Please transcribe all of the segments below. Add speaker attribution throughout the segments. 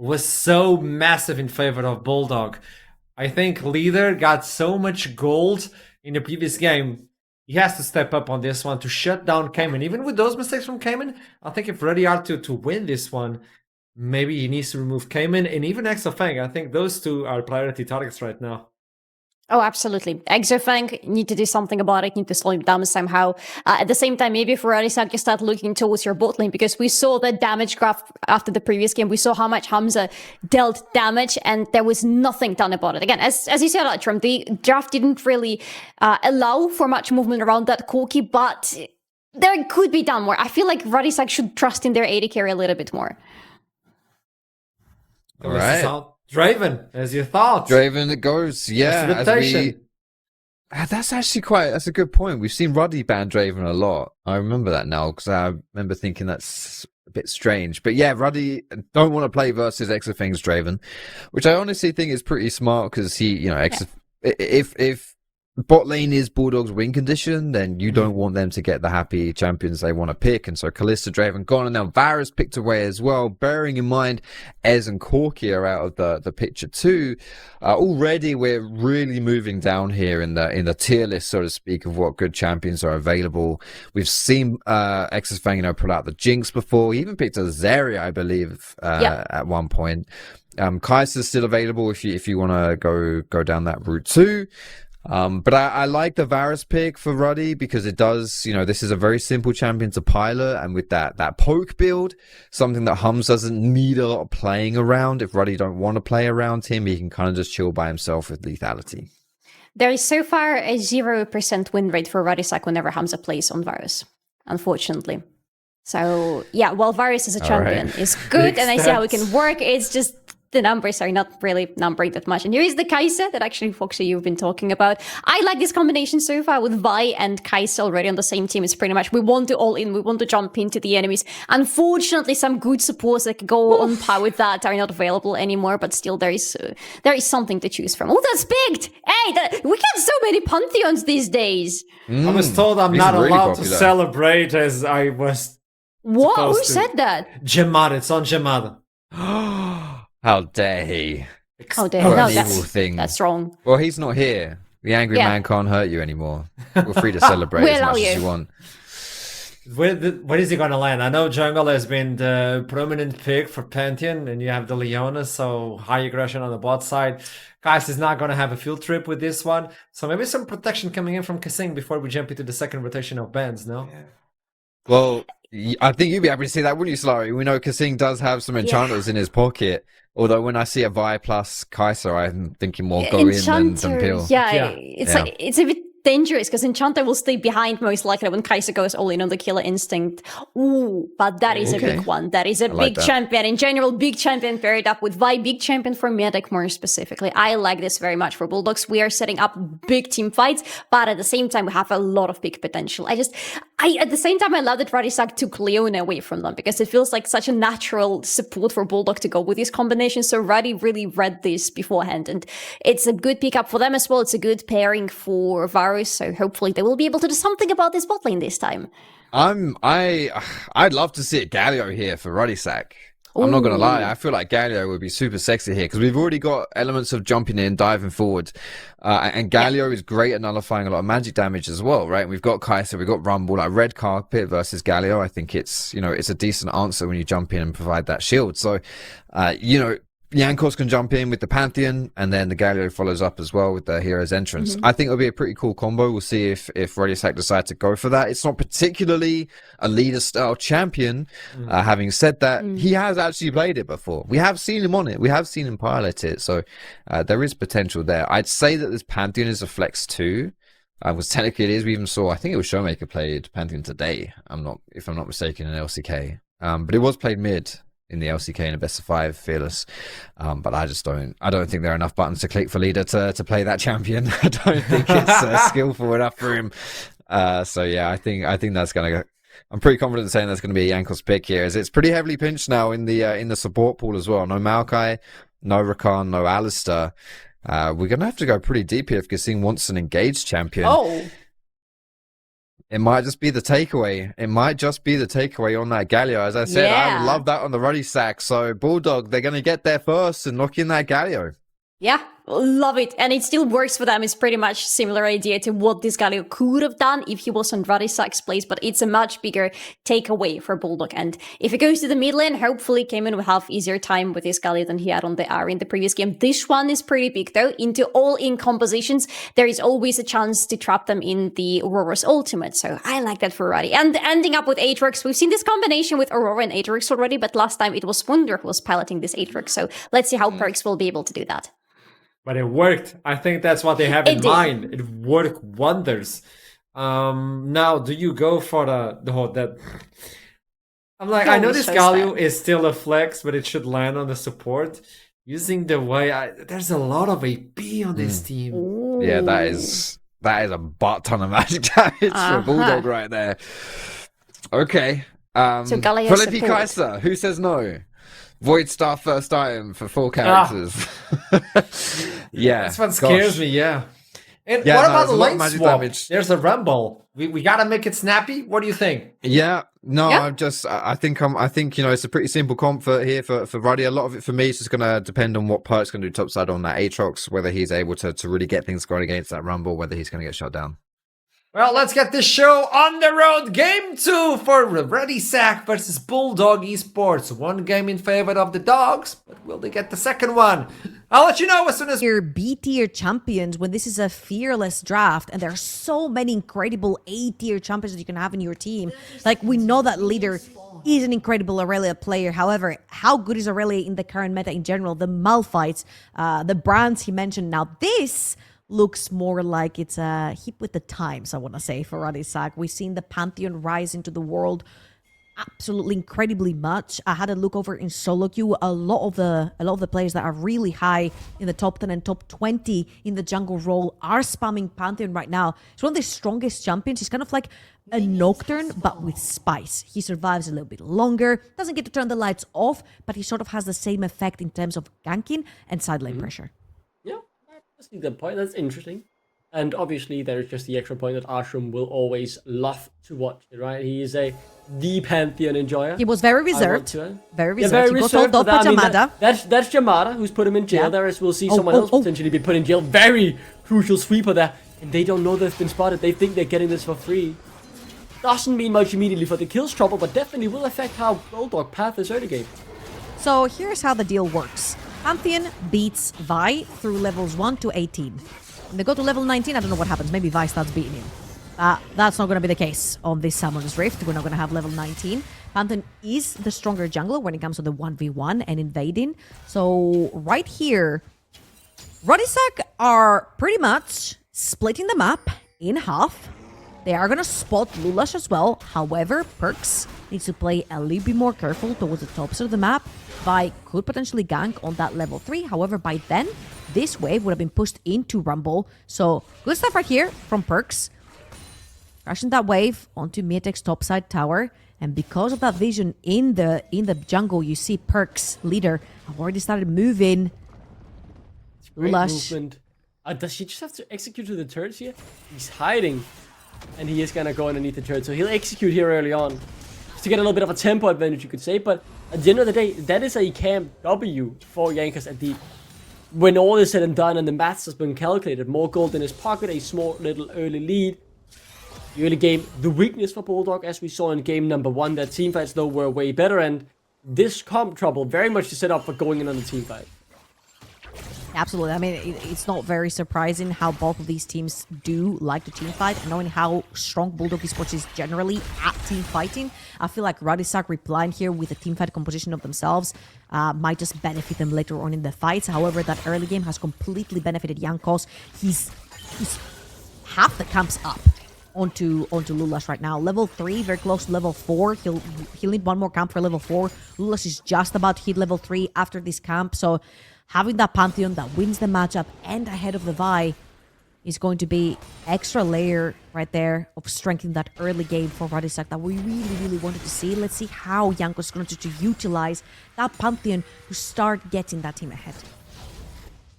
Speaker 1: was so massive in favor of Bulldog. I think Leader got so much gold in the previous game. He has to step up on this one to shut down Cayman. Even with those mistakes from Cayman, I think if Ruddy are to win this one, maybe he needs to remove Cayman and even Exofang. I think those two are priority targets right now.
Speaker 2: Oh, absolutely. Exofang need to do something about it, need to slow him down somehow. At the same time, maybe for Ruddy, you start looking towards your bot lane, because we saw the damage graph after the previous game. We saw how much Hamza dealt damage, and there was nothing done about it. Again, as you said, Atram, the draft didn't really allow for much movement around that Corki, but there could be done more. I feel like Ruddy should trust in their AD carry a little bit more.
Speaker 3: All right.
Speaker 1: Draven, as you thought.
Speaker 3: Draven, it goes. Yeah. That's actually that's a good point. We've seen Ruddy ban Draven a lot. I remember that now, because I remember thinking that's a bit strange. But yeah, Ruddy don't want to play versus Exofang's Draven, which I honestly think is pretty smart, because he, if bot lane is Bulldog's win condition, then you don't want them to get the happy champions they want to pick. And so Kalista, Draven gone, and now Varus picked away as well, bearing in mind Ez and Corki are out of the picture too. Already we're really moving down here in the tier list, so to speak, of what good champions are available. We've seen Exofang, pull out the Jinx before. He even picked a Zarya, I believe, at one point. Kai'Sa's still available if you want to go down that route too. But I like the Varus pick for Ruddy, because it does, this is a very simple champion to pilot, and with that poke build, something that Hums doesn't need a lot of playing around. If Ruddy don't want to play around him, he can kind of just chill by himself with lethality.
Speaker 2: There is so far a 0% win rate for Ruddy whenever Hamza plays on Varus, unfortunately. So yeah, while Varus as a champion is good, and I see how it can work, it's just the numbers are not really numbering that much. And here is the Kai'Sa that actually, Foxy, you've been talking about. I like this combination so far with Vi and Kai'Sa already on the same team. It's pretty much, we want to all in, we want to jump into the enemies. Unfortunately, some good supports that can go on par with that are not available anymore, but still there is something to choose from. Oh, that's picked! Hey, we get so many Pantheons these days.
Speaker 1: I was told I'm not
Speaker 3: really
Speaker 1: allowed
Speaker 3: popular
Speaker 1: to celebrate as I was.
Speaker 2: What? Who said that?
Speaker 1: Jamad, it's on Jamad.
Speaker 3: How dare he?
Speaker 2: How dare he? No,
Speaker 3: evil thing.
Speaker 2: That's wrong.
Speaker 3: Well, he's not here. The angry man can't hurt you anymore. We're free to celebrate as much as you want.
Speaker 1: Where is he going to land? I know jungle has been the prominent pick for Pantheon, and you have the Leona, so high aggression on the bot side. Kai'Sa is not going to have a field trip with this one, so maybe some protection coming in from Kasing before we jump into the second rotation of bans, no? Yeah.
Speaker 3: Well, I think you'd be happy to see that, wouldn't you, Slurry? We know Kasing does have some enchanters in his pocket. Although when I see a Vi plus Kai'Sa, I'm thinking more go in than peel.
Speaker 2: It's a bit dangerous, because Enchanter will stay behind most likely when Kai'Sa goes all in on the killer instinct. Ooh, but that is a big one. That is a big champion. In general, big champion paired up with Vi, big champion for Medic more specifically. I like this very much for Bulldogs. We are setting up big team fights, but at the same time, we have a lot of big potential. At the same time, I love that Ruddy took Leona away from them, because it feels like such a natural support for Bulldog to go with these combinations. So Ruddy really read this beforehand, and it's a good pickup for them as well. It's a good pairing for Varus, so hopefully they will be able to do something about this bot lane this time.
Speaker 3: I'd love to see a Galio here for Ruddy Sack. I'm not going to lie. I feel like Galio would be super sexy here, because we've already got elements of jumping in, diving forward. And Galio is great at nullifying a lot of magic damage as well, right? We've got Kai'Sa, we've got Rumble, like Red Carpet versus Galio. I think it's a decent answer when you jump in and provide that shield. So, Jankos can jump in with the Pantheon, and then the Galio follows up as well with the hero's entrance. I think it'll be a pretty cool combo. We'll see if Ruddy Sack decides to go for that. It's not particularly a leader-style champion. Having said that, he has actually played it before. We have seen him on it. We have seen him pilot it. So there is potential there. I'd say that this Pantheon is a flex too. Was technically it is. We even saw, I think it was Showmaker played Pantheon today. If I'm not mistaken, in LCK. But it was played mid in the LCK in a best of 5 fearless, but I don't think there are enough buttons to click for leader to play that champion. I don't think it's skillful enough for him. So yeah, I think that's gonna. I'm pretty confident saying that's going to be Yankel's pick here, as it's pretty heavily pinched now in the support pool as well. No Maokai, no Rakan, no Alistair. We're gonna have to go pretty deep here if Kasing wants an engaged champion. It might just be the takeaway. It might just be the takeaway on that Galio. As I said, I would love that on the Ruddy sack. So Bulldog, they're going to get there first and lock in that Galio.
Speaker 2: Yeah, love it. And it still works for them. It's pretty much similar idea to what this Galio could have done if he was on Ruddy sack's place, but it's a much bigger takeaway for Bulldog. And if it goes to the mid lane, hopefully Cayman will have easier time with this Galio than he had on the Ari in the previous game. This one is pretty big though. Into all-in compositions, there is always a chance to trap them in the Aurora's ultimate. So I like that for Ruddy. And ending up with Aatrox, we've seen this combination with Aurora and Aatrox already, but last time it was Wunder who was piloting this Aatrox. So let's see how Perkz will be able to do that.
Speaker 1: But it worked. I think that's what they have in mind. It worked wonders. Now, do you go for the whole that? I'm like, I know this Galio is still a flex, but it should land on the support. Using the way there's a lot of AP on this team.
Speaker 2: Ooh.
Speaker 3: Yeah, that is a butt ton of magic damage for Bulldog right there. Okay.
Speaker 2: So Galio
Speaker 3: Philippi
Speaker 2: support.
Speaker 3: Kaiser, who says no? Void Star first item for 4 characters. Yeah.
Speaker 1: That's what scares me, And what about the lane swap? Damage. There's a rumble. We gotta make it snappy. What do you think?
Speaker 3: Yeah. No, I think it's a pretty simple comp here for Ruddy. A lot of it for me is just gonna depend on what Perk's gonna do topside on that Aatrox, whether he's able to really get things going against that rumble, whether he's gonna get shut down.
Speaker 1: Well, let's get this show on the road. Game 2 for Ruddy Sack versus Bulldog Esports. One game in favor of the Dogs, but will they get the second one? I'll let you know as soon as
Speaker 4: your B-tier champions when this is a fearless draft and there are so many incredible A-tier champions that you can have in your team. Like, we know that Leader is an incredible Aurelia player. However, how good is Aurelia in the current meta in general? The Malphites, the brands he mentioned. Now, this looks more like it's a hip with the times, I want to say, for Ruddy Sack. We've seen the Pantheon rise into the world absolutely incredibly much. I had a look over in solo queue. A lot of the players that are really high in the top 10 and top 20 in the jungle role are spamming Pantheon right now. It's one of the strongest champions. He's kind of like a Nocturne, but with spice. He survives a little bit longer, doesn't get to turn the lights off, but he sort of has the same effect in terms of ganking and side lane pressure.
Speaker 5: Yeah, I see the point. That's interesting. And obviously, there's just the extra point that Ashram will always love to watch it, right? He is the Pantheon enjoyer.
Speaker 4: He was very reserved.
Speaker 5: Very
Speaker 4: reserved.
Speaker 5: Very
Speaker 4: he got
Speaker 5: reserved.
Speaker 4: told off by Jamada.
Speaker 5: That's Jamada who's put him in jail there, as we'll see someone else potentially be put in jail. Very crucial sweeper there. And they don't know they've been spotted. They think they're getting this for free. Doesn't mean much immediately for the kills trouble, but definitely will affect how Bulldog path this early game. So
Speaker 4: here's how the deal works. Pantheon beats Vi through levels 1 to 18. When they go to level 19, I don't know what happens. Maybe Vi starts beating him. That's not going to be the case on this Summoner's Rift. We're not going to have level 19. Pantheon is the stronger jungler when it comes to the 1v1 and invading. So right here, Ruddy Sack are pretty much splitting the map in half. They are going to spot Lulash as well. However, Perkz needs to play a little bit more careful towards the top side of the map. Vi could potentially gank on that level 3. However, by then, this wave would have been pushed into Rumble. So, good stuff right here from Perkz. Crashing that wave onto Miatek's topside tower. And because of that vision in the jungle, you see Perkz, leader, have already started moving.
Speaker 5: Lulash. Does he just have to execute to the turrets here? He's hiding. And he is going to go underneath the turret. So he'll execute here early on. Just to get a little bit of a tempo advantage, you could say. But at the end of the day, that is a camp W for Jankos at the... When all is said and done and the maths has been calculated. More gold in his pocket, a small little early lead. The early game, the weakness for Bulldog, as we saw in game number 1. Their teamfights, though, were way better. And this comp trouble very much to set up for going in on the teamfight.
Speaker 4: Absolutely. I mean, it's not very surprising how both of these teams do like to team fight. Knowing how strong Bulldog Esports is generally at team fighting, I feel like Ruddy Sack replying here with a team fight composition of themselves might just benefit them later on in the fights. However, that early game has completely benefited Jankos. He's half the camps up onto Lulash right now. Level 3, very close to level 4. He'll need one more camp for level 4. Lulash is just about to hit level 3 after this camp. So having that Pantheon that wins the matchup and ahead of the Vi is going to be extra layer right there of strength in that early game for Ruddy Sack that we really, really wanted to see. Let's see how Jankos is going to utilize that Pantheon to start getting that team ahead.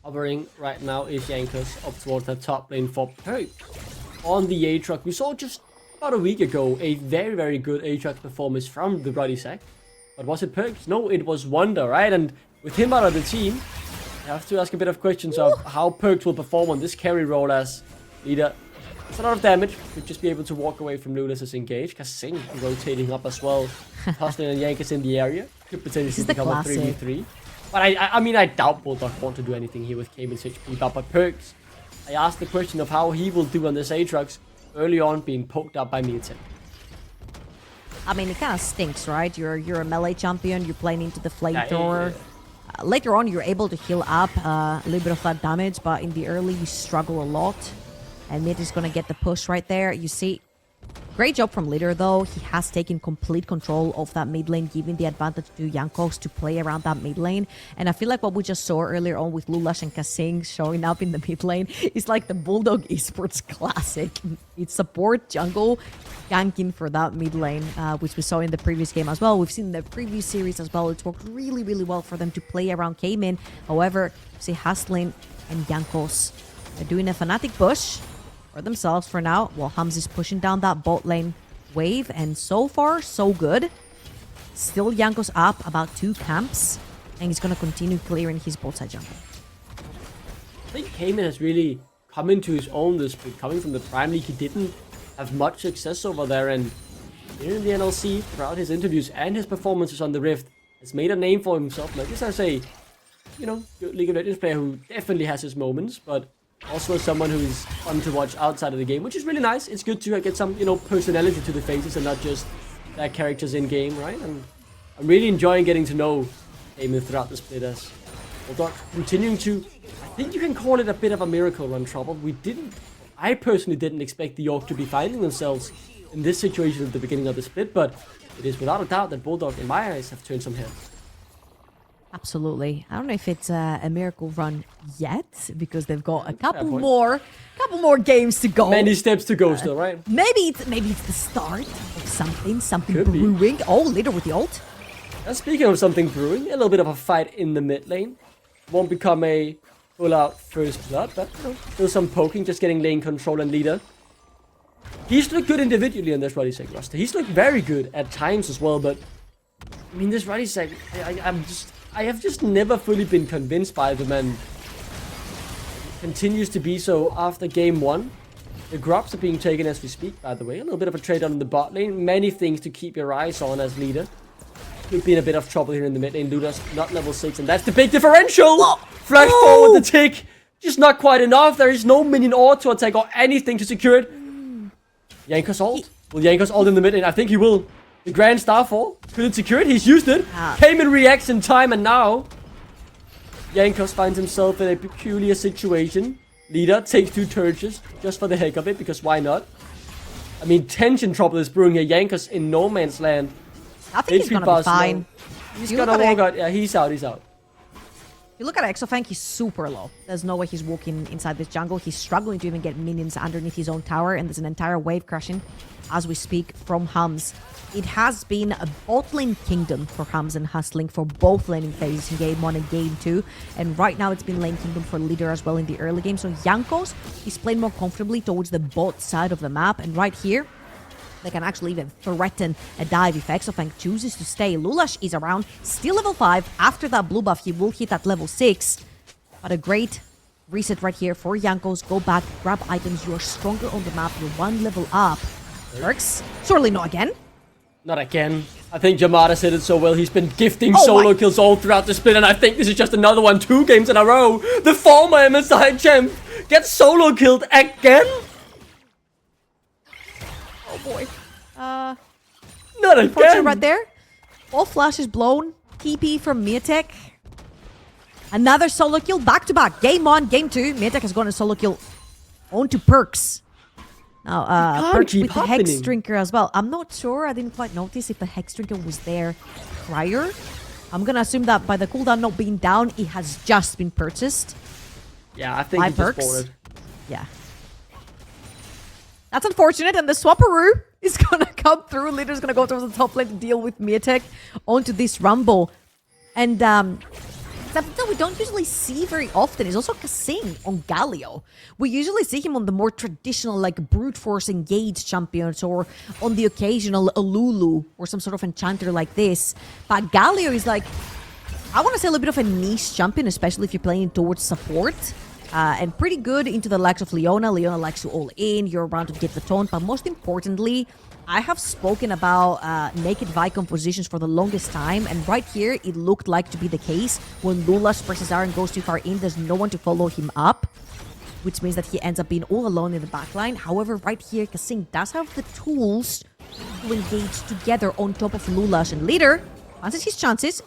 Speaker 5: Hovering right now is Jankos up towards the top lane for Perk. On the A truck, we saw just about a week ago, a very, very good Aatrox performance from the Ruddy Sack. But was it Perks? No, it was Wonder, right? And with him out of the team, I have to ask a bit of questions of how Perks will perform on this carry role as leader. It's a lot of damage. Could just be able to walk away from Lulas's engage. Kasing rotating up as well. Hustling and Yankees in the area. Could potentially become a 3v3. But I mean, I doubt Bulldog want to do anything here with Cayman's HP. But Perks, I asked the question of how he will do on this Aatrox early on being poked up by Meatech.
Speaker 4: I mean, it kind of stinks, right? You're a melee champion. You're playing into the flamethrower. Later on, you're able to heal up a little bit of that damage, but in the early, you struggle a lot. And Mid is going to get the push right there. You see, great job from Leader, though. He has taken complete control of that mid lane, giving the advantage to Jankos to play around that mid lane. And I feel like what we just saw earlier on with Lulash and Kasing showing up in the mid lane is like the Bulldog Esports classic. It's support, jungle, ganking for that mid lane, which we saw in the previous game as well. We've seen in the previous series as well. It's worked really, really well for them to play around Cayman. However, see Hustlin and Jankos are doing a Fnatic push for themselves for now, while Hums is pushing down that bot lane wave, and so far, so good. Still Jankos up about 2 camps, and he's going to continue clearing his bot side jungle.
Speaker 5: I think Cayman has really come into his own this split. Coming from the Prime League, he didn't have much success over there, and here in the NLC, throughout his interviews and his performances on the Rift, has made a name for himself. Not just as a, good League of Legends player who definitely has his moments, but also as someone who is fun to watch outside of the game, which is really nice. It's good to get some, personality to the faces and not just their characters in game, right? And I'm really enjoying getting to know Cayman throughout the split as Bulldog continuing to, I think you can call it a bit of a miracle run, Trouble. I personally didn't expect the Orc to be finding themselves in this situation at the beginning of the split, but it is without a doubt that Bulldog, in my eyes, have turned some heads.
Speaker 4: Absolutely. I don't know if it's a miracle run yet, because they've got a couple more games to go.
Speaker 5: Many steps to go still, right?
Speaker 4: Maybe it's the start of something could brewing. Be. Oh, Leader with the ult.
Speaker 5: Speaking of something brewing, a little bit of a fight in the mid lane. Won't become a full-out first blood, but still some poking, just getting lane control and Leader. He's looked good individually on this Ruddy Sack roster. He's looked very good at times as well, but I mean, this Ruddy Sack, I have just never fully been convinced by them, and continues to be so after game 1. The grubs are being taken as we speak, by the way. A little bit of a trade on the bot lane. Many things to keep your eyes on as Leader. Could be in a bit of trouble here in the mid lane. Luda's not level 6, and that's the big differential! Flash forward the tick. Just not quite enough. There is no minion auto attack or anything to secure it. Jankos ult. Will Jankos ult in the mid lane? I think he will. The Grand Starfall. Couldn't secure it. He's used it. Cayman reacts in time, and now Jankos finds himself in a peculiar situation. Leader takes 2 turrets just for the heck of it, because why not? I mean, tension trouble is brewing here. Jankos in no man's land.
Speaker 4: I think he's gonna be fine.
Speaker 5: He's gonna walk out. Yeah, he's out. He's out.
Speaker 4: If you look at Exofang, he's super low. There's no way he's walking inside this jungle. He's struggling to even get minions underneath his own tower, and there's an entire wave crashing as we speak from Hums. It has been a bot lane kingdom for Hums and Hustling for both laning phases in game 1 and game 2. And right now it's been lane kingdom for Leader as well in the early game. So Jankos is playing more comfortably towards the bot side of the map. And right here, they can actually even threaten a dive if Exofang chooses to stay. Lulash is around, still level 5. After that blue buff, he will hit at level 6. But a great reset right here for Jankos. Go back, grab items. You are stronger on the map. You're 1 level up. Works. Surely not again.
Speaker 5: Not again. I think Jamada said it so well. He's been gifting solo kills all throughout the split, and I think this is just another one. 2 games in a row. The former MSI champ gets solo killed again.
Speaker 4: Oh boy.
Speaker 5: Not again.
Speaker 4: Right there. All flashes blown. TP from Meatech. Another solo kill back to back. Game 1, game 2. Meatech has gone a solo kill onto Perks. Now, Perks with the Hex Drinker as well. I'm not sure. I didn't quite notice if the Hex Drinker was there prior. I'm gonna assume that by the cooldown not being down, it has just been purchased.
Speaker 5: Yeah, I think he just bought it.
Speaker 4: Yeah. That's unfortunate, and the Swapperoo is gonna come through. Leader's gonna go towards the top lane to deal with Meatech onto this Rumble. And Something that we don't usually see very often is also Kasing on Galio. We usually see him on the more traditional, like, brute force engaged champions, or on the occasional Alulu or some sort of enchanter like this. But Galio is like, I want to say a little bit of a niche champion, especially if you're playing towards support. And pretty good into the likes of Leona. Leona likes to all in, you're around to get the taunt, but most importantly, I have spoken about naked Vi compositions for the longest time, and right here it looked like to be the case. When Lulash presses R and goes too far in, there's no one to follow him up, which means that he ends up being all alone in the backline. However, right here, Kasing does have the tools to engage together on top of Lulash, and Leader fancies his chances.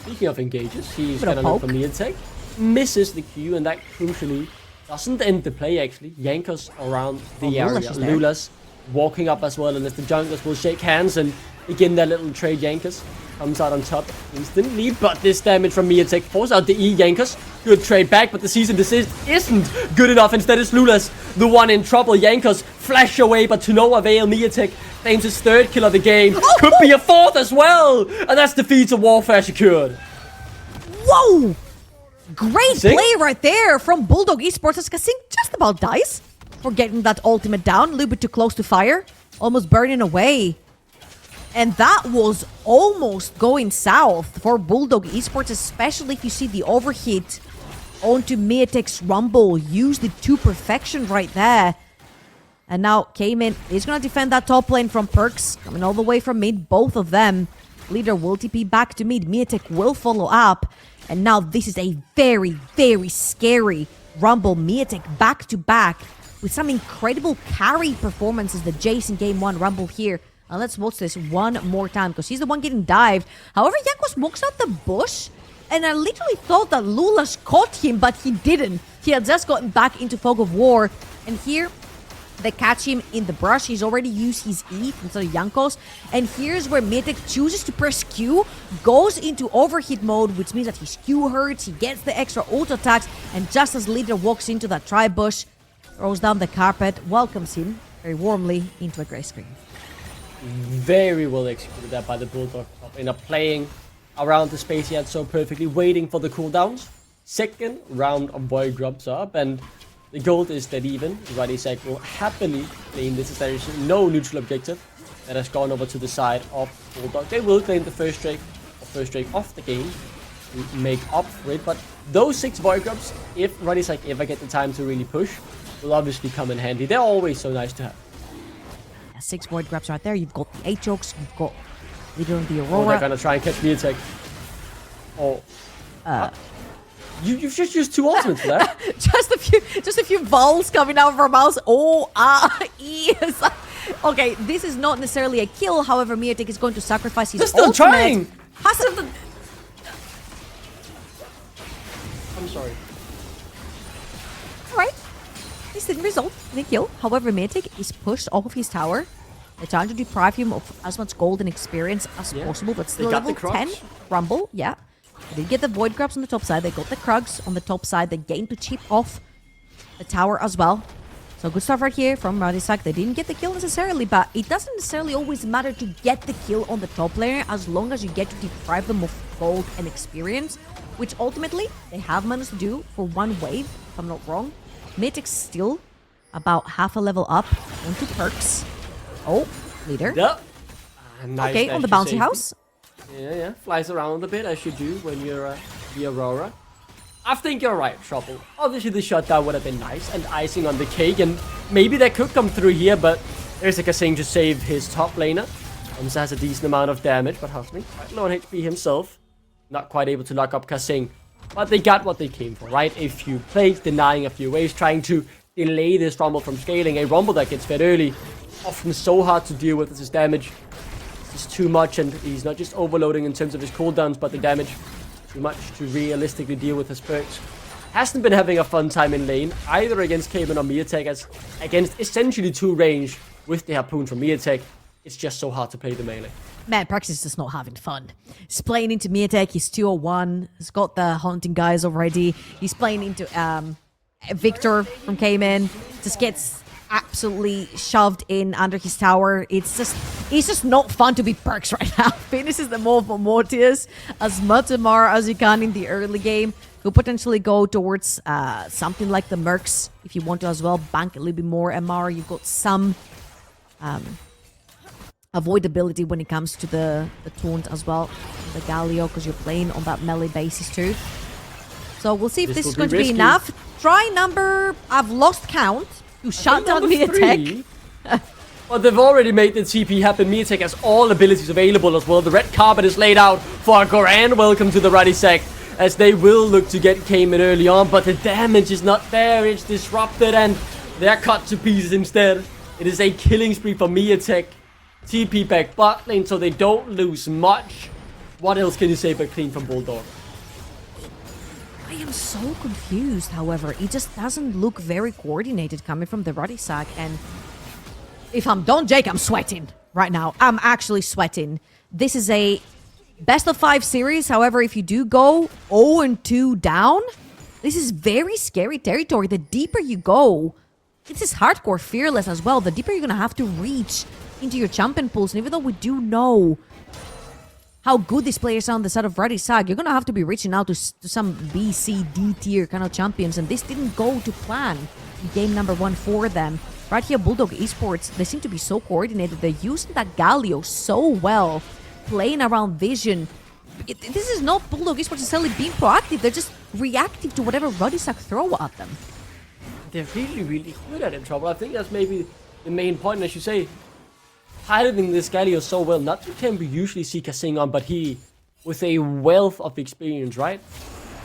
Speaker 5: Speaking of engages, he's gonna look for Miatek, misses the Q, and that crucially doesn't end the play actually. Yankers around the area. Lula's walking up as well, and as the junglers will shake hands and begin their little trade. Yankers comes out on top instantly, but this damage from Miatek forces out the E. Yankers. Good trade back, but the cease and desist isn't good enough. Instead, it's Lula's the one in trouble. Yankers flash away, but to no avail. Miatek claims his third kill of the game. Could be a fourth as well, and that's defeat of Warfare secured.
Speaker 4: Whoa! Great play right there from Bulldog Esports as Kasing just about dies for getting that ultimate down. A little bit too close to fire. Almost burning away. And that was almost going south for Bulldog Esports, especially if you see the overhit onto Miatek's Rumble. Used it to perfection right there. And now Cayman is going to defend that top lane from Perks. Coming all the way from mid, both of them. Leader will TP back to mid. Miatek will follow up. And now this is a very, very scary Rumble. Miatek back to back with some incredible carry performances. The Jace in game 1 Rumble here. And let's watch this one more time because he's the one getting dived. However, Yakos walks out the bush. And I literally thought that Lulash caught him, but he didn't. He had just gotten back into Fog of War. And here, they catch him in the brush. He's already used his E instead of Yankos. And here's where Miatek chooses to press Q, goes into overhit mode, which means that his Q hurts, he gets the extra auto attacks, and just as Leader walks into that tri-bush, throws down the carpet, welcomes him very warmly into a grey screen.
Speaker 5: Very well executed that by the Bulldog. In a playing around the space he had so perfectly, waiting for the cooldowns. Second round of Void drops up, and the gold is dead even. Ruddy will happily claim this as there is no neutral objective that has gone over to the side of Bulldog. They will claim the first strike off the game to make up for it, but those 6 Void drops, if Ruddy ever get the time to really push, will obviously come in handy. They're always so nice to have.
Speaker 4: 6 Void grabs right there. You've got the 8 chokes. You've got Leader on the Aurora.
Speaker 5: Oh, they're gonna try and catch Miatek. Oh. You've just used 2 ultimates for that.
Speaker 4: just a few vowels coming out of our mouths. Yes. Okay, this is not necessarily a kill. However, Miatek is going to sacrifice his
Speaker 5: ultimate. They're still trying. I'm sorry.
Speaker 4: All right. This didn't result in a kill. However, Miatek is pushed off of his tower. They're trying to deprive him of as much gold and experience as possible, but still level 10 Rumble. Yeah. They did get the Void Grabs on the top side. They got the Krugs on the top side. They gained to chip off the tower as well. So good stuff right here from Ruddy. They didn't get the kill necessarily, but it doesn't necessarily always matter to get the kill on the top laner as long as you get to deprive them of gold and experience, which ultimately they have managed to do for one wave, if I'm not wrong. Miatek's still about half a level up onto Perks. Oh, Leader.
Speaker 5: Yep. Nice,
Speaker 4: okay, on the bouncy house.
Speaker 5: Yeah. Flies around a bit as you do when you're the Aurora. I think you're right, Trouble. Obviously, the shutdown would have been nice and icing on the cake, and maybe that could come through here, but there's a Kasing to save his top laner. Hamza has a decent amount of damage, but Husney, quite low on HP himself. Not quite able to lock up Kasing. But they got what they came for, right? A few plays, denying a few waves, trying to delay this Rumble from scaling. A Rumble that gets fed early, often so hard to deal with as his damage is too much, and he's not just overloading in terms of his cooldowns, but the damage too much to realistically deal with his perks. Hasn't been having a fun time in lane, either against Cayman or Miatek, as against essentially 2 range with the Harpoon from Miatek. It's just so hard to play the melee.
Speaker 4: Man, Praxis is just not having fun. He's playing into Miatek, he's 201, he's got the Haunting guys already. He's playing into Victor from Cayman. Just gets absolutely shoved in under his tower. It's just not fun to be Perks right now. Finishes them all for Mortius as much MR as you can in the early game. Could potentially go towards something like the Mercs if you want to as well. Bank a little bit more MR. You've got some avoidability when it comes to the taunt as well. The Galio, because you're playing on that melee basis too. So we'll see if this is going to be enough. Try number... I've lost count. To shut down Miatek.
Speaker 5: But they've already made the TP happen. Miatek has all abilities available as well. The red carpet is laid out for a grand welcome to the Ruddy sec, as they will look to get Cayman early on, but the damage is not there. It's disrupted and they're cut to pieces instead. It is a killing spree for Miatek. TP back bot lane so they don't lose much. What else can you say but clean from Bulldog?
Speaker 4: I am so confused, however. It just doesn't look very coordinated coming from the Ruddy sec, and if I'm Don Jake, I'm sweating right now. I'm actually sweating. This is a best of 5 series. However, if you do go 0-2 down, this is very scary territory. The deeper you go, this is hardcore fearless as well. The deeper you're going to have to reach into your champion pools. And even though we do know how good these players are on the side of Ruddy sec, you're going to have to be reaching out to some B, C, D tier kind of champions. And this didn't go to plan in game number 1 for them. Right here, Bulldog Esports, they seem to be so coordinated. They're using that Galio so well, playing around vision. This is not Bulldog Esports necessarily being proactive. They're just reactive to whatever Ruddy sec throw at them.
Speaker 5: They're really, really good at it, Trouble. I think that's maybe the main point, as you say. Piloting this Galio so well, not to can we usually see Kasing on, but he, with a wealth of experience, right?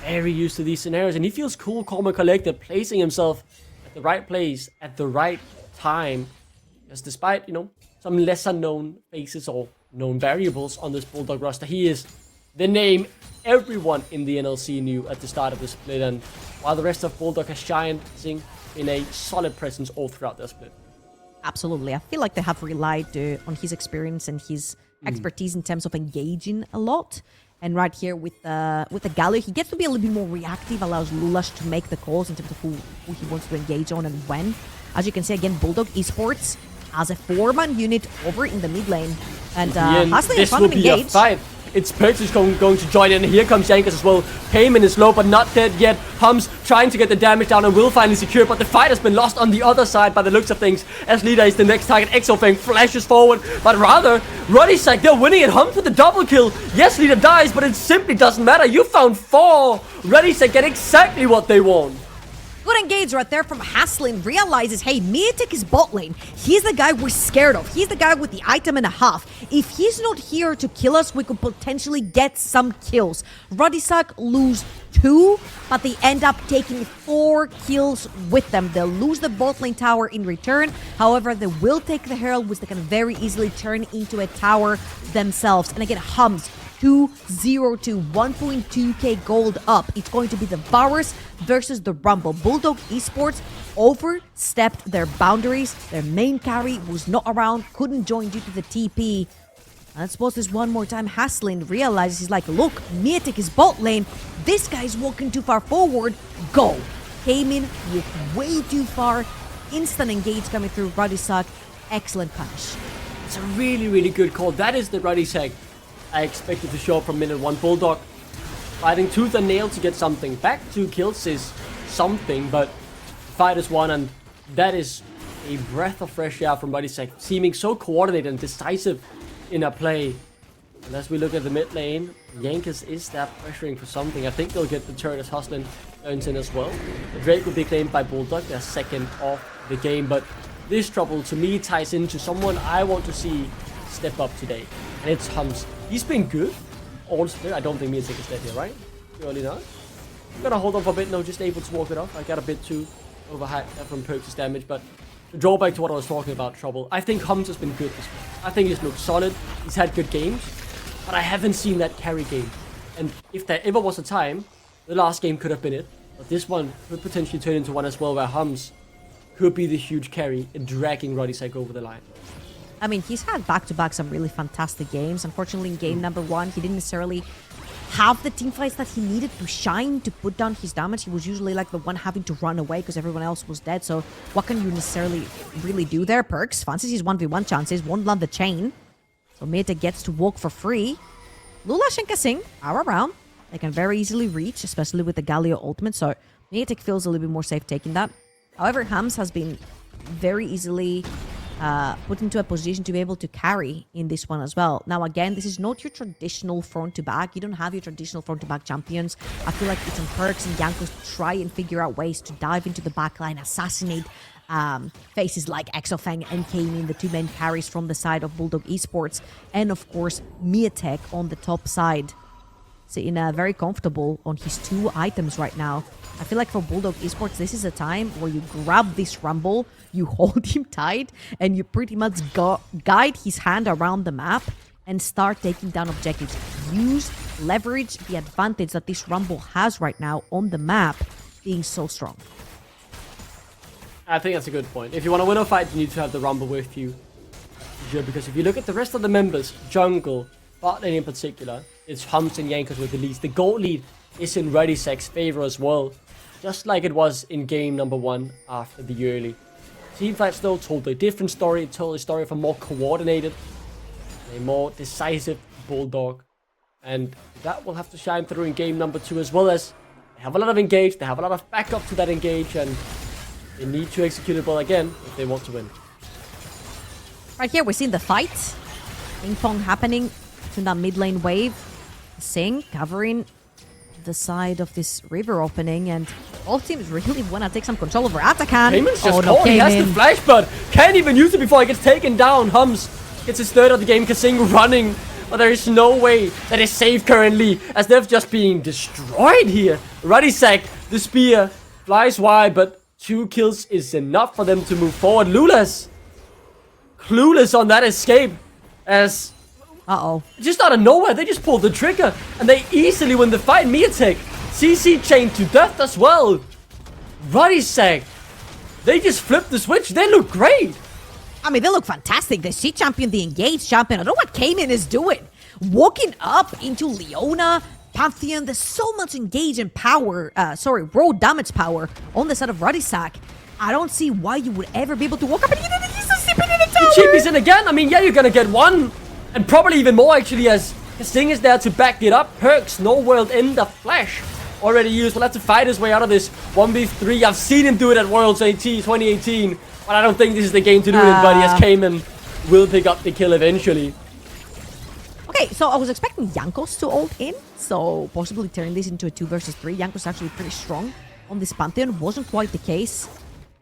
Speaker 5: Very used to these scenarios, and he feels cool, calm, and collected, placing himself at the right place, at the right time. Because despite, you know, some lesser known faces or known variables on this Bulldog roster, he is the name everyone in the NLC knew at the start of the split, and while the rest of Bulldog has shined, Sing in a solid presence all throughout their split.
Speaker 4: Absolutely. I feel like they have relied on his experience and his expertise in terms of engaging a lot. And right here with the Galio, he gets to be a little bit more reactive, allows Lulash to make the calls in terms of who he wants to engage on and when. As you can see, again, Bulldog Esports as a 4-man unit over in the mid lane. And Hasley and Phantom engaged.
Speaker 5: Fight. It's Perks who's going to join in. Here comes Yankas as well. Cayman is low, but not dead yet. Hums trying to get the damage down and will finally secure, but the fight has been lost on the other side by the looks of things, as Leader is the next target. Exofang flashes forward, but rather, Ruddy sec, they're winning it. Hums with the double kill. Yes, Leader dies, but it simply doesn't matter. You found 4. Ruddy sec get exactly what they want.
Speaker 4: Good engage right there from Haslin. Realizes, hey, Miatek is bot lane. He's the guy we're scared of. He's the guy with the item and a half. If he's not here to kill us, we could potentially get some kills. Ruddy sec lose 2, but they end up taking 4 kills with them. They'll lose the bot lane tower in return. However, they will take the Herald, which they can very easily turn into a tower themselves. And again, Hums 2-0 to 1.2k gold up. It's going to be the Bowers versus the Rumble. Bulldog Esports overstepped their boundaries. Their main carry was not around, couldn't join due to the TP. Let's pause this one more time. Haslin realizes, he's like, look, Miatek is bot lane. This guy's walking too far forward. Go. Came in with way too far. Instant engage coming through Ruddy sec. Excellent punish.
Speaker 5: It's a really, really good call. That is the Ruddy sec I expected to show up from minute 1. Bulldog fighting tooth and nail to get something. Back 2 kills is something, but fight is won, and that is a breath of fresh air from Ruddy sec, seeming so coordinated and decisive in a play. And as we look at the mid lane, Yankees is there pressuring for something. I think they'll get the turn as Hustlin earns in as well. The Drake will be claimed by Bulldog, their second of the game, but this Trouble to me ties into someone I want to see step up today, and it's Hums. He's been good all split. I don't think Miatek is dead here, right? Surely not. Gonna hold on for a bit, no, just able to walk it off. I got a bit too overhyped from Perks' damage, but to draw back to what I was talking about, Trouble, I think Hums has been good this week. I think he's looked solid, he's had good games, but I haven't seen that carry game. And if there ever was a time, the last game could have been it, but this one could potentially turn into one as well, where Hums could be the huge carry in dragging Ruddy sec over the line.
Speaker 4: I mean, he's had back-to-back some really fantastic games. Unfortunately, in game number 1, he didn't necessarily have the team fights that he needed to shine, to put down his damage. He was usually like the one having to run away because everyone else was dead. So what can you necessarily really do there? Perks fancies his 1v1 chances, won't land the chain. So Mete gets to walk for free. Lulash and Kasing are around. They can very easily reach, especially with the Galio ultimate. So Mete feels a little bit more safe taking that. However, Hams has been very easily put into a position to be able to carry in this one as well. Now, again, this is not your traditional front-to-back. You don't have your traditional front-to-back champions. I feel like it's on Perks and Jankos to try and figure out ways to dive into the backline, assassinate faces like Exofang and Kamin, the two main carries from the side of Bulldog Esports, and of course, Miatek on the top side. Sitting very comfortable on his 2 items right now. I feel like for Bulldog Esports, this is a time where you grab this Rumble, you hold him tight, and you pretty much guide his hand around the map and start taking down objectives. Leverage the advantage that this Rumble has right now on the map being so strong.
Speaker 5: I think that's a good point. If you want to win a fight, you need to have the Rumble with you. Because if you look at the rest of the members, jungle, bot lane in particular, it's Hums and Jankos with the leads. The gold lead is in Ruddy's favor as well. Just like it was in game number 1 after the early. Teamfights though told a different story. It told a story of a more coordinated, a more decisive Bulldog. And that will have to shine through in game number 2 as well, as they have a lot of engage, they have a lot of backup to that engage, and they need to execute it well again if they want to win.
Speaker 4: Right here, we're seeing the fight. Ping pong happening in that mid lane wave. Sing covering the side of this river opening, and all teams really want to take some control over Atakan.
Speaker 5: Cayman's just caught. He has the flash, but can't even use it before he gets taken down. Hums gets his 3rd of the game. Kasing running, but there is no way that is safe currently, as they're just being destroyed here. Ruddy sack, the spear flies wide, but 2 kills is enough for them to move forward. Lula's clueless on that escape, as just out of nowhere, they just pulled the trigger, and they easily win the fight. Miatek, CC chained to death as well. Ruddy sack, they just flipped the switch. They look great.
Speaker 4: I mean, they look fantastic. The C champion, the engaged champion. I don't know what Kamin is doing. Walking up into Leona, Pantheon. There's so much engage and power, raw damage power on the side of Ruddy sack. I don't see why you would ever be able to walk up and he's just sipping in the tower.
Speaker 5: The cheapies in again. I mean, yeah, you're gonna get 1. And probably even more, actually, as Kasing is there to back it up. Perks, no world in the flash. Already used. We'll have to fight his way out of this 1v3. I've seen him do it at Worlds 2018. But I don't think this is the game to do it, buddy, as Cayman will pick up the kill eventually.
Speaker 4: Okay, so I was expecting Jankos to ult in. So possibly turn this into a 2 versus 3. Jankos is actually pretty strong on this Pantheon. Wasn't quite the case.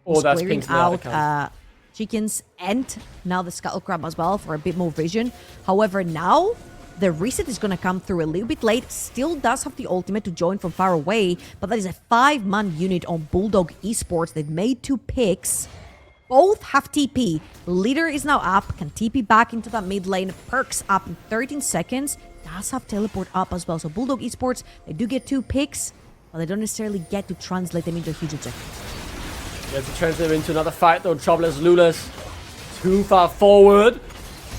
Speaker 5: Oh, that's
Speaker 4: clearing out chickens and now the Scuttle Crab as well for a bit more vision. However, now the reset is going to come through a little bit late. Still does have the ultimate to join from far away, but that is a 5-man unit on Bulldog Esports. They've made 2 picks. Both have TP. Leader is now up, can TP back into that mid lane. Perks up in 13 seconds. Does have teleport up as well. So Bulldog Esports, they do get 2 picks, but they don't necessarily get to translate them into a huge objective.
Speaker 5: You have to translate into another fight though. Trouble as Lula's too far forward.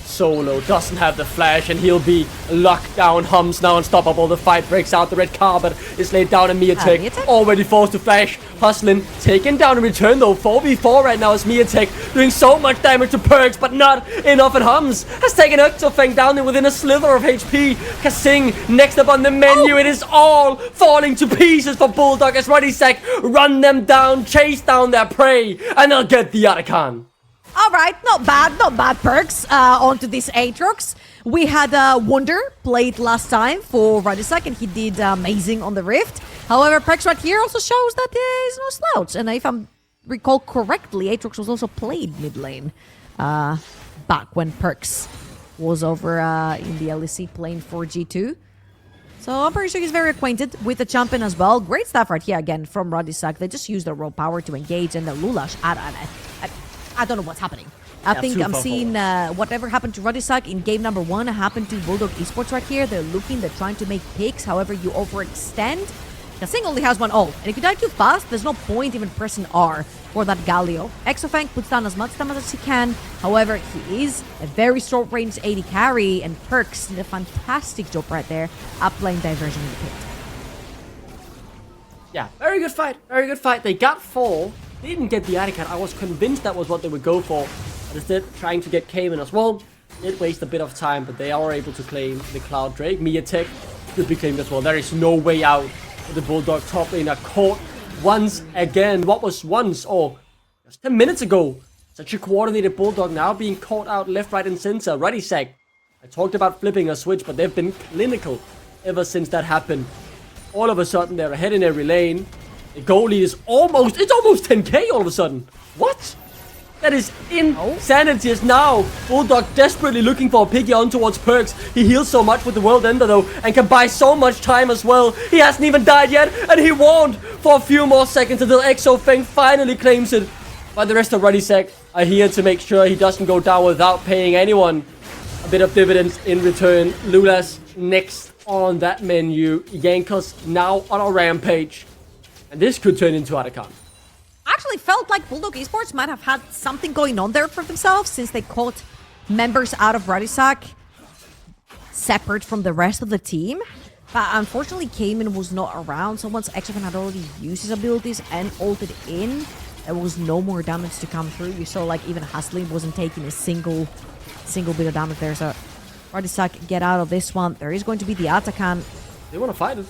Speaker 5: Solo doesn't have the flash, and he'll be locked down. Hums now unstoppable. The fight breaks out. The red carpet is laid down, and Miatek already forced to flash. Hustling, taken down in return though. 4v4 right now is Miatek doing so much damage to Perks, but not enough. And Hums has taken Exofang down there within a slither of HP. Kasing next up on the menu. It is all falling to pieces for Bulldog as Ruddy sack run them down, chase down their prey, and they'll get the Atakan.
Speaker 4: Alright, not bad, Perks. Onto this Aatrox. We had Wonder played last time for Radisak, and he did amazing on the Rift. However, Perks right here also shows that he's no slouch. And if I recall correctly, Aatrox was also played mid lane back when Perks was over in the LEC playing for G2. So I'm pretty sure he's very acquainted with the champion as well. Great stuff right here again from Radisak. They just use their raw power to engage, and the Lulash I don't know what's happening. I think I'm seeing whatever happened to Ruddysack in game number 1 happened to Bulldog Esports right here. They're trying to make picks. However, you overextend. Kasing only has one ult, and if you die too fast, there's no point even pressing R for that Galio. Exofang puts down as much damage as he can. However, he is a very short-range AD carry, and Perks did a fantastic job right there at playing diversion in the pit.
Speaker 5: Yeah, very good fight. Very good fight. They got 4. They didn't get the Atacant. I was convinced that was what they would go for. But instead, trying to get Cayman as well. It wasted a bit of time, but they are able to claim the Cloud Drake. Mia Tech could be claimed as well. There is no way out for the Bulldog top laner. Caught once again. What was once, or just 10 minutes ago. Such a coordinated Bulldog now being caught out left, right, and center. Ruddy Sack. I talked about flipping a switch, but they've been clinical ever since that happened. All of a sudden, they're ahead in every lane. The goal lead is almost 10k all of a sudden. What? That is insanity. As now, Bulldog desperately looking for a piggy on towards Perks. He heals so much with the World Ender though, and can buy so much time as well. He hasn't even died yet, and he won't for a few more seconds until Exofang finally claims it. But the rest of Ruddy Sack are here to make sure he doesn't go down without paying anyone a bit of dividends in return. Lula's next on that menu. Jankos now on a rampage. And this could turn into Atacant.
Speaker 4: Actually felt like Bulldog Esports might have had something going on there for themselves since they caught members out of Radisak separate from the rest of the team. But unfortunately, Cayman was not around, so once Exofan had already used his abilities and ulted in, there was no more damage to come through. You saw like even Haslin wasn't taking a single bit of damage there, so Radisak get out of this one. There is going to be the Atacant.
Speaker 5: They want to fight it.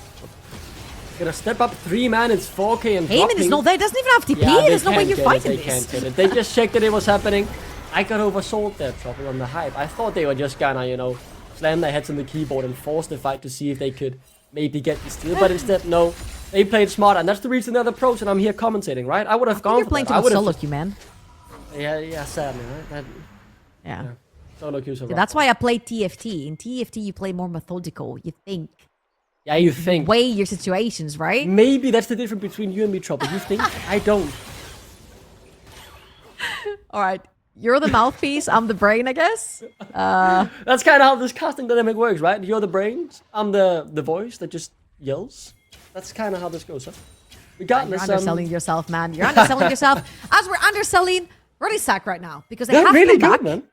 Speaker 5: Gonna step up 3 man, it's 4k and
Speaker 4: Cayman is not there, doesn't even have TP, there's no way you're fighting this.
Speaker 5: They can't get it. They just checked that it was happening. I got oversold there, Trouble, on the hype. I thought they were just gonna, you know, slam their heads on the keyboard and force the fight to see if they could maybe get the steal, but instead, no. They played smart, and that's the reason they're the pros, and I'm here commentating, right? I would have gone
Speaker 4: You're
Speaker 5: for
Speaker 4: playing
Speaker 5: that.
Speaker 4: too much solo queue, man.
Speaker 5: Yeah, sadly, right?
Speaker 4: Yeah.
Speaker 5: Solo queues are rough.
Speaker 4: That's why I play TFT. In TFT, you play more methodical. You think.
Speaker 5: Yeah, you think.
Speaker 4: Weigh your situations, right?
Speaker 5: Maybe that's the difference between you and me, Trouble. You think? I don't.
Speaker 4: All right. You're the mouthpiece. I'm the brain, I guess.
Speaker 5: That's kind of how this casting dynamic works, right? You're the brains. I'm the voice that just yells. That's kind of how this goes, huh? Regardless,
Speaker 4: you're underselling yourself, man. You're underselling yourself. As we're underselling Ruddy Sack right now. Because they
Speaker 5: they're
Speaker 4: have
Speaker 5: really
Speaker 4: come
Speaker 5: good,
Speaker 4: back.
Speaker 5: man.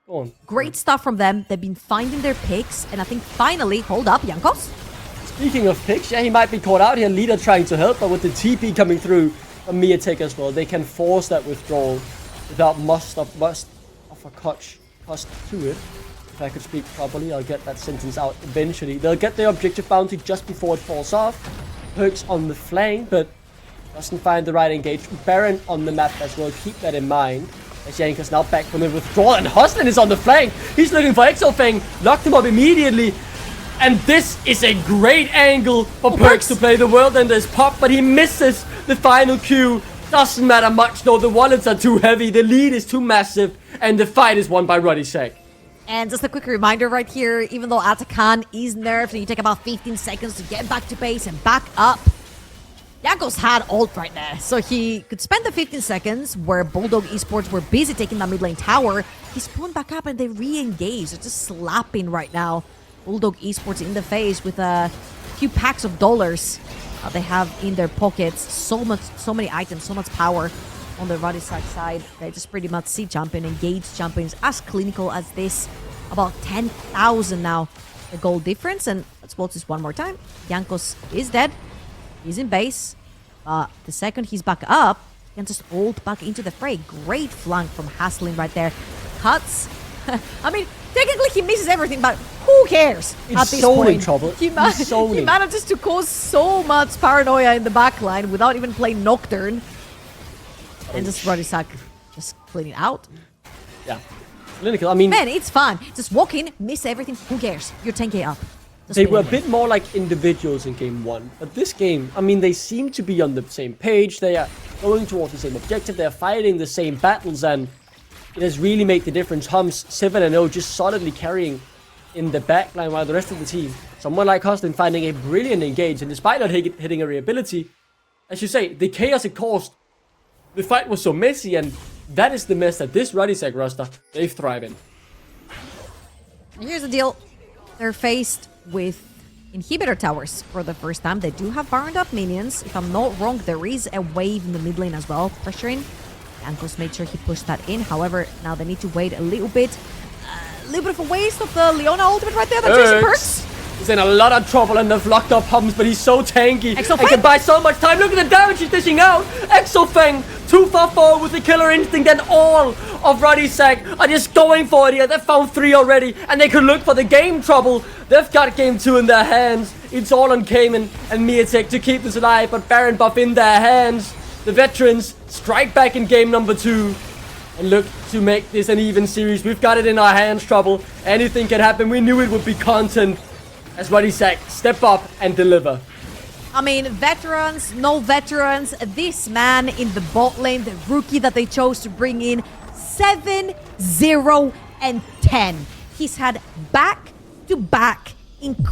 Speaker 5: Go on.
Speaker 4: Great stuff from them. They've been finding their picks. And I think finally, hold up, Jankos.
Speaker 5: Speaking of picks, yeah, he might be caught out here. Leader trying to help, but with the TP coming through from Mia Tech as well, they can force that withdrawal without much of a cost to it. If I could speak properly, I'll get that sentence out eventually. They'll get their objective bounty just before it falls off. Perks on the flank, but doesn't find the right engage. Baron on the map as well, keep that in mind. As Yanka's now back from the withdrawal, and Hostin is on the flank. He's looking for Exofang, locked him up immediately. And this is a great angle for Perks to play. The World Ender is popped, but he misses the final Q. Doesn't matter much though, the wallets are too heavy, the lead is too massive, and the fight is won by Ruddy Sack.
Speaker 4: And just a quick reminder right here, even though Atacant is nerfed and you take about 15 seconds to get back to base and back up, Jankos had ult right there, so he could spend the 15 seconds where Bulldog Esports were busy taking that mid lane tower. He spawned back up and they re-engaged. They're just slapping right now Bulldog Esports in the face with a few packs of dollars they have in their pockets. So many items, so much power on the Ruddy side. They just pretty much see jumping, engage jumping is as clinical as this. About 10,000 now, the goal difference. And let's watch this one more time. Jankos is dead. He's in base. The second he's back up, he can just ult back into the fray. Great flank from Haslin right there. Cuts. I mean, technically he misses everything, but who cares at this point?
Speaker 5: Trouble.
Speaker 4: He manages to cause so much paranoia in the backline without even playing Nocturne. And just Ruddy Sack just cleaning out.
Speaker 5: Yeah. Clinical, I mean...
Speaker 4: Man, it's fun. Just walk in, miss everything. Who cares? You're 10k up.
Speaker 5: They were a bit more like individuals in game 1. But this game, I mean, they seem to be on the same page. They are going towards the same objective. They are fighting the same battles. And it has really made the difference. Hums 7-0 just solidly carrying in the backline while the rest of the team, someone like Hostin finding a brilliant engage. And despite not hitting a re-ability, as you say, the chaos it caused, the fight was so messy. And that is the mess that this Ruddy Sack roster, they thrive in.
Speaker 4: Here's the deal. They're faced with inhibitor towers for the first time. They do have burned up minions. If I'm not wrong, there is a wave in the mid lane as well, pressuring. Ankos made sure he pushed that in. However, now they need to wait a little bit. A little bit of a waste of the Leona ultimate right there. That Jason perks.
Speaker 5: He's in a lot of trouble and they've locked up Hums, but he's so tanky.
Speaker 4: Exofang?
Speaker 5: And can buy so much time. Look at the damage he's dishing out. Exofang, 2 for 4 with the killer instinct, and all of Ruddy Sack are just going for it here. They've found 3 already, and they could look for the game trouble. They've got game 2 in their hands. It's all on Cayman and Miatek to keep this alive, but Baron buff in their hands. The veterans strike back in game number 2 and look to make this an even series. We've got it in our hands, Trouble. Anything can happen. We knew it would be content as Ruddy Sack step up and deliver.
Speaker 4: I mean, veterans, no veterans. This man in the bot lane, the rookie that they chose to bring in, 7, 0, and 10. He's had back-to-back incredible